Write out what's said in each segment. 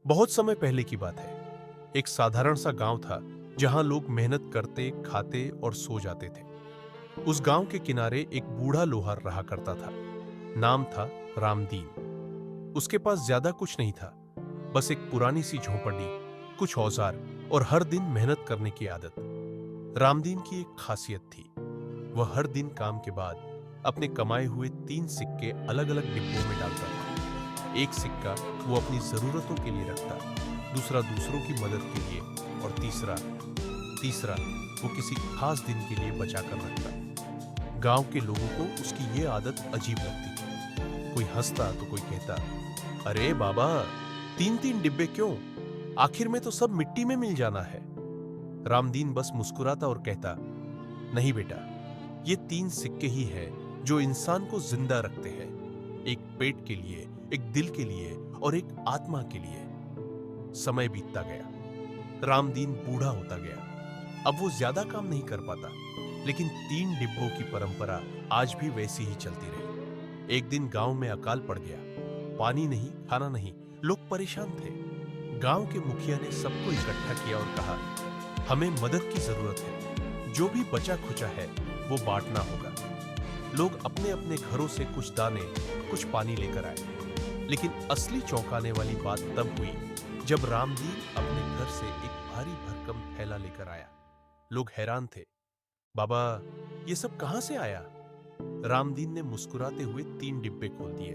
बहुत समय पहले की बात है। एक साधारण सा गांव था जहां लोग मेहनत करते, खाते और सो जाते थे। उस गांव के किनारे एक बूढ़ा लोहार रहा करता था। नाम था रामदीन। उसके पास ज्यादा कुछ नहीं था, बस एक पुरानी सी झोंपड़ी, कुछ औजार और हर दिन मेहनत करने की आदत। रामदीन की एक खासियत थी। वह हर दिन काम के बाद अपने कमाए हुए 3 सिक्के अलग अलग डिब्बों में डालता था। एक सिक्का वो अपनी जरूरतों के लिए रखता, दूसरा दूसरों की मदद के लिए और तीसरा तीसरा वो किसी खास दिन के लिए बचा कर रखता। गांव के लोगों को उसकी ये आदत अजीब लगती थी। कोई हंसता तो कोई कहता, अरे बाबा, 3-3 डिब्बे क्यों? आखिर में तो सब मिट्टी में मिल जाना है। रामदीन बस मुस्कुराता और कहता, नहीं बेटा, ये 3 सिक्के ही हैं जो इंसान को जिंदा रखते हैं। एक पेट के लिए, एक दिल के लिए और एक आत्मा के लिए। समय बीतता गया। रामदीन बूढ़ा होता गया। अब वो ज्यादा काम नहीं कर पाता, लेकिन 3 डिब्बों की परंपरा आज भी वैसी ही चलती रही। एक दिन गांव में अकाल पड़ गया। पानी नहीं, खाना नहीं, लोग परेशान थे। गांव के मुखिया ने सबको इकट्ठा किया और कहा, हमें मदद की जरूरत है। जो भी बचा खुचा है वो बांटना होगा। लोग अपने अपने घरों से कुछ दाने, कुछ पानी लेकर आए। लेकिन असली चौंकाने वाली बात तब हुई जब रामदीन अपने घर से एक भारी भरकम थैला लेकर आया। लोग हैरान थे। बाबा, ये सब कहां से आया? रामदीन ने मुस्कुराते हुए 3 डिब्बे खोल दिए।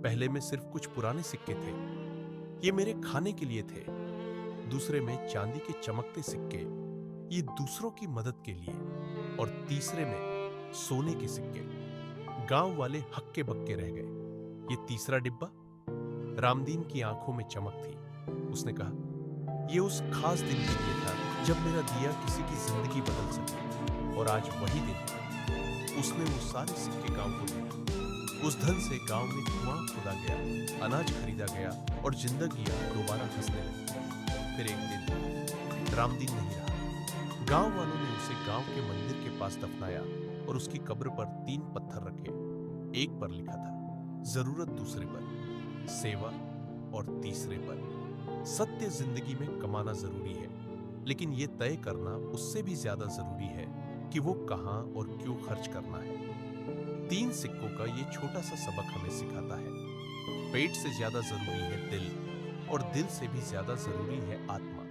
पहले में सिर्फ कुछ पुराने सिक्के थे। ये मेरे खाने के लिए थे। दूसरे में चांदी के चमकते सिक्के, ये दूसरों की मदद के लिए। और तीसरे में सोने के सिक्के। गांव वाले हक्के बक्के रह गए। ये तीसरा डिब्बा? रामदीन की आंखों में चमक थी। उसने कहा, यह उस खास दिन के लिए था जब मेरा दिया किसी की जिंदगी बदल सके। और आज वही दिन है। उसने वो सारे सिक्के गांव को दिए। उस धन से गांव में कुआं खोदा गया, अनाज खरीदा गया और जिंदगियां दोबारा हंसने लगी। फिर एक दिन रामदीन नहीं रहा। गांव वालों ने उसे गांव के मंदिर के पास दफनाया और उसकी कब्र पर 3 पत्थर रखे। एक पर लिखा था जरूरत, दूसरे पर सेवा और तीसरे पर सत्य। जिंदगी में कमाना जरूरी है, लेकिन यह तय करना उससे भी ज्यादा जरूरी है कि वो कहां और क्यों खर्च करना है। 3 सिक्कों का ये छोटा सा सबक हमें सिखाता है, पेट से ज्यादा जरूरी है दिल, और दिल से भी ज्यादा जरूरी है आत्मा।